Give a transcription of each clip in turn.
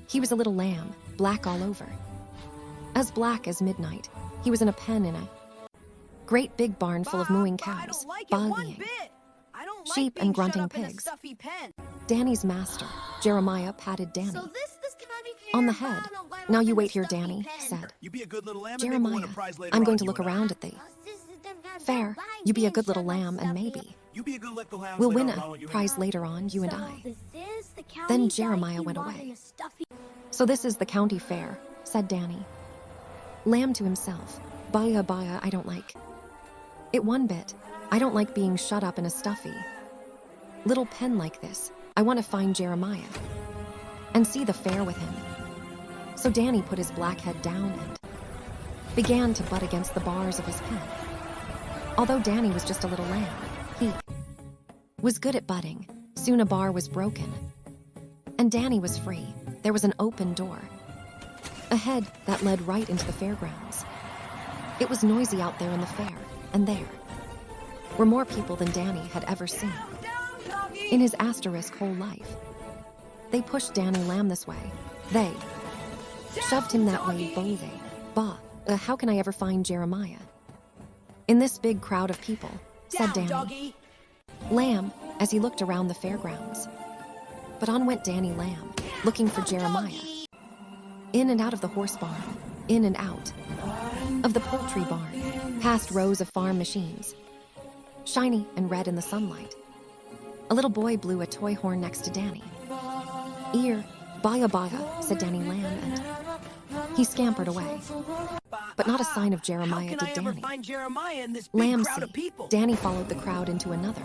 He was a little lamb, black all over. As black as midnight. He was in a pen in a great big barn full of mooing cows, baaing, sheep and grunting pigs. Danny's master, Jeremiah, patted Danny on the head. "Now you wait here, Danny," said Jeremiah. "I'm going to look around at the fair. You be a good little lamb and maybe we'll win a prize later on, you and I." Then Jeremiah went away. "So this is the county fair," said Danny. Lamb to himself. Baya, I don't like it one bit. I don't like being shut up in a stuffy little pen like this. I want to find Jeremiah and see the fair with him. So Danny put his black head down and began to butt against the bars of his pen. Although Danny was just a little lamb, he was good at butting. Soon a bar was broken, and Danny was free. There was an open door ahead that led right into the fairgrounds. It was noisy out there in the fair, and there were more people than Danny had ever seen in his asterisk whole life. They pushed Danny Lamb this way. They shoved him that way, boldly. How can I ever find Jeremiah in this big crowd of people?" said Danny Lamb as he looked around the fairgrounds. But on went Danny Lamb, looking for Jeremiah. In and out of the horse barn, in and out of the poultry barn, past rows of farm machines, shiny and red in the sunlight. A little boy blew a toy horn next to Danny. "Ear, baya," said Danny Lamb, and he scampered away. But not a sign of Jeremiah did Danny. Lamb see, Danny followed the crowd into another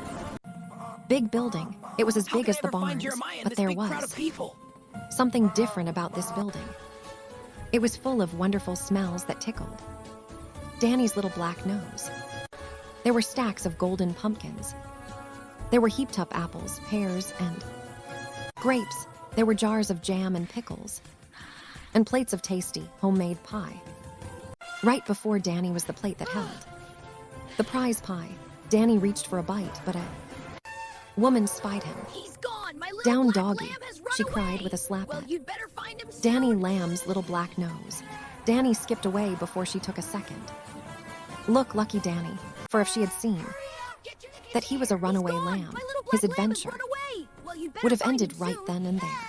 big building. It was as big as the barns, but there was something different about this building. It was full of wonderful smells that tickled Danny's little black nose. There were stacks of golden pumpkins. There were heaped up apples, pears, and grapes. There were jars of jam and pickles, and plates of tasty, homemade pie. Right before Danny was the plate that held the prize pie. Danny reached for a bite, but a woman spied him. "He's gone! My little "Down, black doggy," lamb has run she away." cried with a slap "Well, at you'd better find him soon." Danny Lamb's little black nose. Danny skipped away before she took a second. Look, lucky Danny, for if she had seen that he was a runaway lamb, his adventure would have ended right then and there.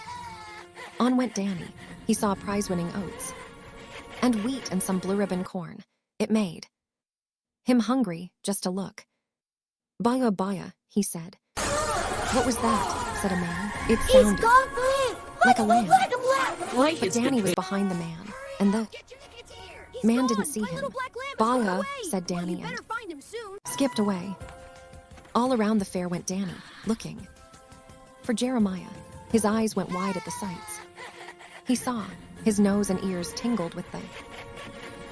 On went Danny. He saw prize-winning oats and wheat and some blue ribbon corn. It made him hungry just to look. Baya, he said. "What was that?" said a man. It sounded like a lamb. But Danny was behind the man, and the man didn't see him. "Baya," said Danny, and skipped away. All around the fair went Danny, looking for Jeremiah. His eyes went wide at the sights he saw. His nose and ears tingled with the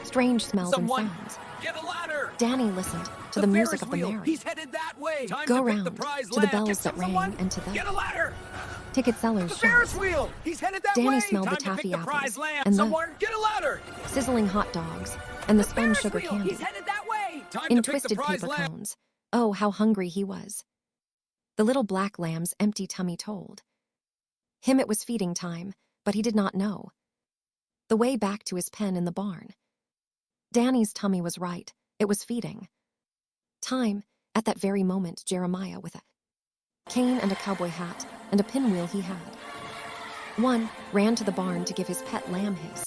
strange smells and sounds. Get a ladder! Danny listened to the music of the Ferris wheel. merry He's headed that way. Time go to pick round the prize to the lamb. bells Get that rang someone. and to Get a the ladder! ticket sellers' The Ferris shouts. wheel. He's headed that Danny way. smelled Time the to pick taffy the prize apples lamb. and the Someone get a ladder! sizzling hot dogs and the spun Ferris sugar wheel. candy He's headed that way. Time in to pick the twisted prize paper lamb. cones. Oh, how hungry he was. The little black lamb's empty tummy told him it was feeding time, but he did not know the way back to his pen in the barn. Danny's tummy was right. It was feeding time. At that very moment, Jeremiah, with a cane and a cowboy hat and a pinwheel he had, ran to the barn to give his pet lamb his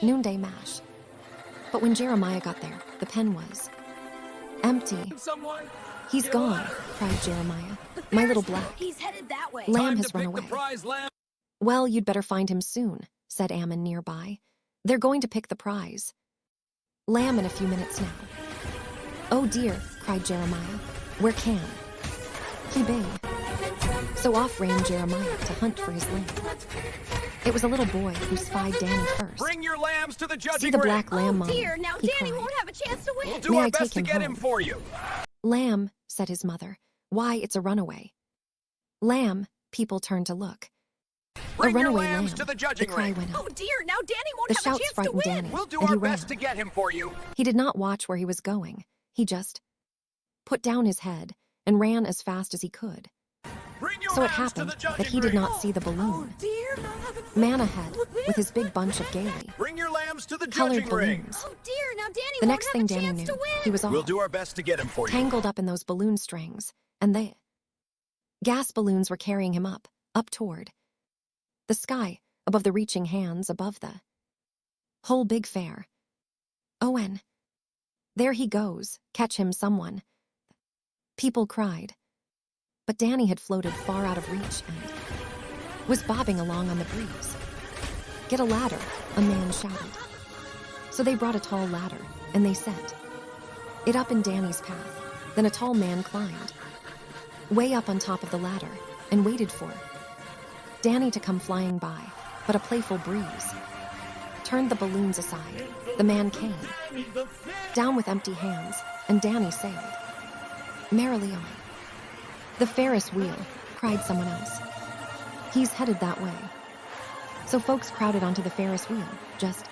noonday mash. But when Jeremiah got there, the pen was empty. Someone. "He's Get a gone," ladder. cried Jeremiah. "My little black He's headed that way. lamb Time has to run pick the away." prize lamb. "Well, you'd better find him soon," said Ammon nearby. "They're going to pick the prize lamb in a few minutes now." "Oh dear," cried Jeremiah. "Where can he be?" So off ran Jeremiah to hunt for his lamb. It was a little boy who spied Danny first. Bring your lambs to the judging "See the ring. black lamb, Mom," Dear, now he Danny cried. won't have a chance to win. We'll do May our I best take to him get him home? for you. "Lamb," said his mother. "Why, it's a runaway lamb." People turned to look. Bring "A your runaway lambs lamb," to the the judging cry ring. went Oh up. dear, now Danny won't The have a shouts chance to frightened win. Danny, We'll do and our he ran. best to get him for you. He did not watch where he was going. He just put down his head and ran as fast as he could. Bring your So it lambs to happened the judging that he did ring. not see the balloon. Dear. Man ahead, with his big bunch of gaily Bring your lambs to the colored judging ring. balloons. Oh dear, now Danny The won't next have thing a Danny chance knew, to win. he was all We'll do our best to get him for you. tangled up in those balloon strings, and they... Gas balloons were carrying him up toward the sky, above the reaching hands, above the whole big fair. Owen. There he goes, catch him someone. People cried. But Danny had floated far out of reach and was bobbing along on the breeze. Get a ladder, a man shouted. So they brought a tall ladder, and they set it up in Danny's path. Then a tall man climbed way up on top of the ladder and waited for Danny to come flying by, but a playful breeze turned the balloons aside. The man came down with empty hands, and Danny sailed merrily on. The Ferris wheel, cried someone else. He's headed that way. So folks crowded onto the Ferris wheel, just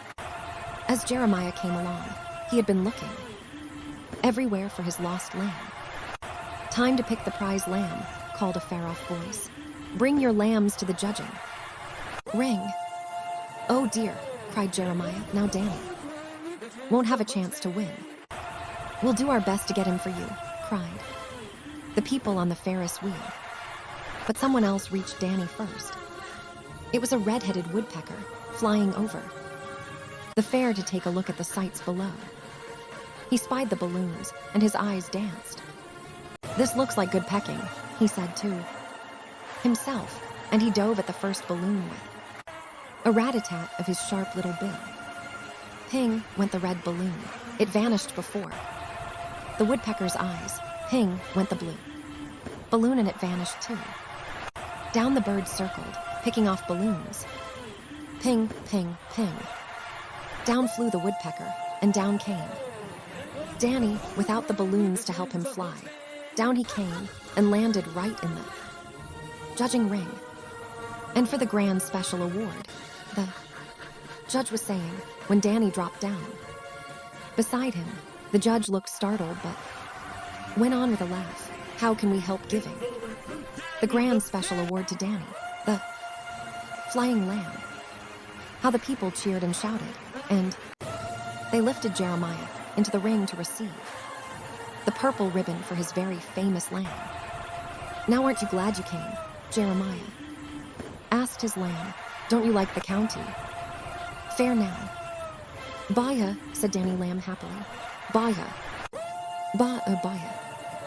as Jeremiah came along. He had been looking everywhere for his lost lamb. Time to pick the prize lamb, called a far-off voice. Bring your lambs to the judging ring. Oh dear, cried Jeremiah. Now Danny won't have a chance to win. We'll do our best to get him for you, cried the people on the Ferris wheel. But someone else reached Danny first. It was a red-headed woodpecker flying over the fair to take a look at the sights below. He spied the balloons, and his eyes danced. This looks like good pecking, he said to himself, and he dove at the first balloon with a rat-a-tat of his sharp little bill. Ping went the red balloon. It vanished before the woodpecker's eyes. Ping went the blue balloon, and it vanished too. Down the bird circled, picking off balloons. Ping, ping, ping. Down flew the woodpecker, and down came Danny without the balloons to help him fly. Down he came and landed right in the judging ring. And for the grand special award, the judge was saying when Danny dropped down. Beside him, the judge looked startled but went on with a laugh. How can we help giving the grand special award to Danny, the flying lamb? How the people cheered and shouted, and they lifted Jeremiah into the ring to receive the purple ribbon for his very famous lamb. Now aren't you glad you came, Jeremiah asked his lamb. Don't you like the county fair now? Baya, said Danny Lamb happily. Baya. Baya.